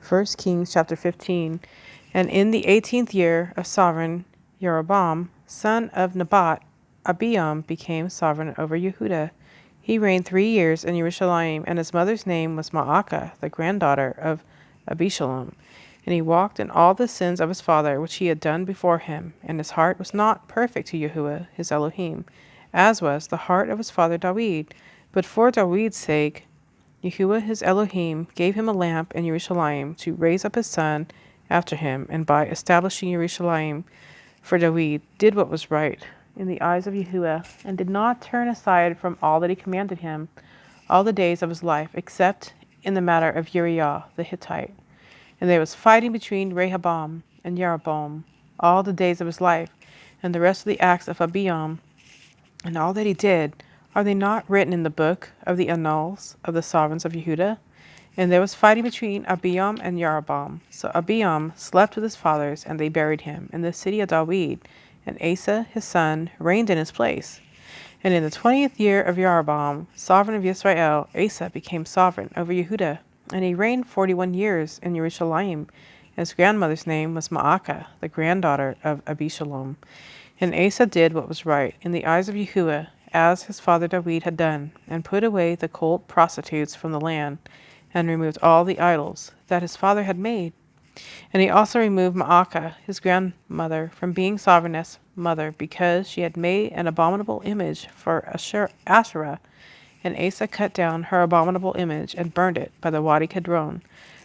First Kings chapter 15. And in the 18th year of sovereign Jeroboam, son of Nebat, Abiam became sovereign over Yehudah. He reigned 3 years in Jerusalem, and his mother's name was Maacah, the granddaughter of Abishalom. And he walked in all the sins of his father, which he had done before him, and his heart was not perfect to Yahuwah his Elohim, as was the heart of his father David. But for David's sake, Yahuwah his Elohim gave him a lamp in Jerusalem to raise up his son after him, and by establishing Jerusalem for David, did what was right in the eyes of Yahuwah, and did not turn aside from all that he commanded him all the days of his life, except in the matter of Uriah the Hittite. And there was fighting between Rehoboam and Jeroboam all the days of his life, and the rest of the acts of Abiam, and all that he did, are they not written in the book of the annals of the sovereigns of Yehudah? And there was fighting between Abiam and Jeroboam. So Abiam slept with his fathers, and they buried him in the city of David, and Asa his son reigned in his place. And in the 20th year of Jeroboam, sovereign of Israel, Asa became sovereign over Yehudah, and he reigned 41 years in Jerusalem. His grandmother's name was Maacah, the granddaughter of Abishalom. And Asa did what was right in the eyes of Yahuwah, as his father David had done, and put away the cult prostitutes from the land, and removed all the idols that his father had made. And he also removed Maacah, his grandmother, from being sovereigness mother, because she had made an abominable image for Asherah. And Asa cut down her abominable image and burned it by the Wadi Kedron.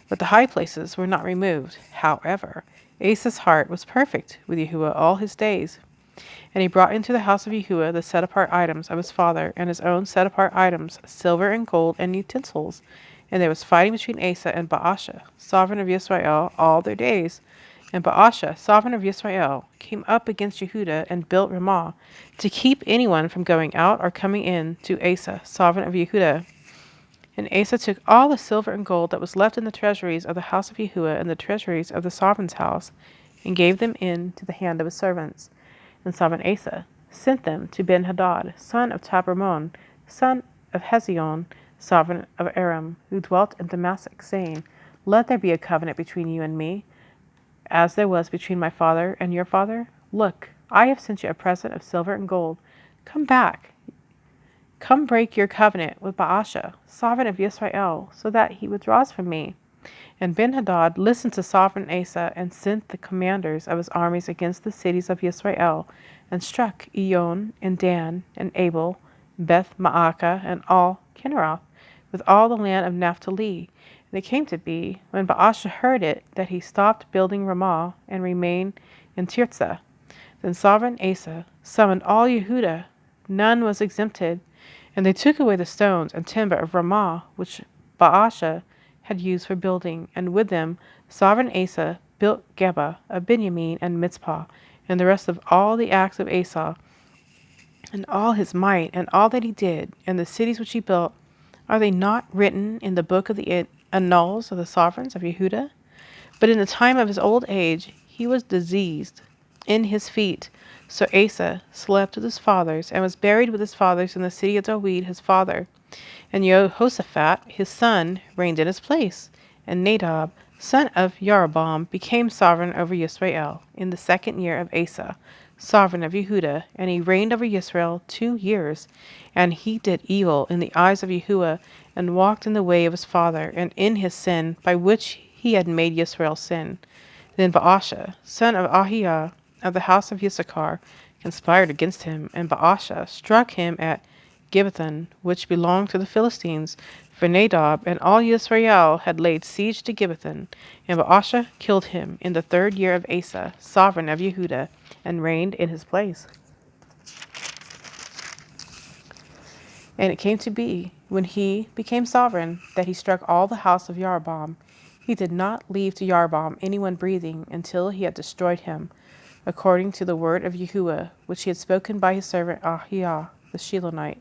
But the high places were not removed. However, Asa's heart was perfect with Yahuwah all his days. And he brought into the house of Yahuwah the set-apart items of his father, and his own set-apart items, silver and gold and utensils. And there was fighting between Asa and Baasha, sovereign of Israel, all their days. And Baasha, sovereign of Israel, came up against Yehudah and built Ramah, to keep anyone from going out or coming in to Asa, sovereign of Yehudah. And Asa took all the silver and gold that was left in the treasuries of the house of Yahuwah and the treasuries of the sovereign's house, and gave them into the hand of his servants. And sovereign Asa sent them to Ben-Hadad, son of Tabrimon, son of Hezion, sovereign of Aram, who dwelt in Damascus, saying, Let there be a covenant between you and me, as there was between my father and your father. Look, I have sent you a present of silver and gold. Come back. Come break your covenant with Baasha, sovereign of Israel, so that he withdraws from me. And Ben-Hadad listened to sovereign Asa, and sent the commanders of his armies against the cities of Israel, and struck Ijon, and Dan, and Abel, Beth-Maacah, and all Kinneroth, with all the land of Naphtali. And it came to be, when Baasha heard it, that he stopped building Ramah, and remained in Tirzah. Then sovereign Asa summoned all Yehudah, none was exempted, and they took away the stones and timber of Ramah, which Baasha had used for building, and with them sovereign Asa built Geba of Benjamin and Mizpah, and the rest of all the acts of Asa, and all his might, and all that he did, and the cities which he built. Are they not written in the book of the annals of the sovereigns of Yehudah? But in the time of his old age he was diseased in his feet. So Asa slept with his fathers, and was buried with his fathers in the city of David his father. And Jehoshaphat his son reigned in his place. And Nadab, son of Jeroboam, became sovereign over Israel in the 2nd year of Asa, sovereign of Yehudah, and he reigned over Israel 2 years. And he did evil in the eyes of Yahuwah, and walked in the way of his father, and in his sin, by which he had made Israel sin. Then Baasha, son of Ahiah, of the house of Issachar, conspired against him, and Baasha struck him at Gibbethon, which belonged to the Philistines, for Nadab and all Israel had laid siege to Gibbethon. And Baasha killed him in the 3rd year of Asa, sovereign of Yehudah, and reigned in his place. And it came to be, when he became sovereign, that he struck all the house of Jeroboam. He did not leave to Jeroboam anyone breathing, until he had destroyed him, according to the word of Yahuwah, which he had spoken by his servant Ahiah the Shilonite,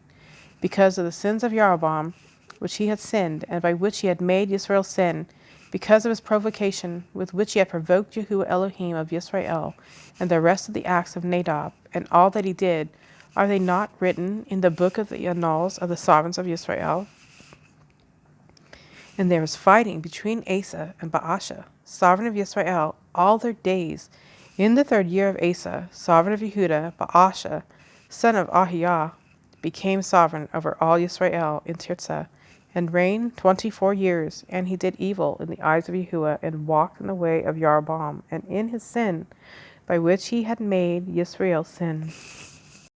because of the sins of Jeroboam, which he had sinned, and by which he had made Israel sin, because of his provocation with which he had provoked Yahuwah Elohim of Israel, and the rest of the acts of Nadab, and all that he did. Are they not written in the book of the annals of the sovereigns of Israel? And there was fighting between Asa and Baasha, sovereign of Israel, all their days. In the 3rd year of Asa, sovereign of Yehuda, Baasha, son of Ahiah, became sovereign over all Israel in Tirzah, and reigned 24 years. And he did evil in the eyes of Yahuwah, and walked in the way of Jeroboam, and in his sin, by which he had made Israel sin.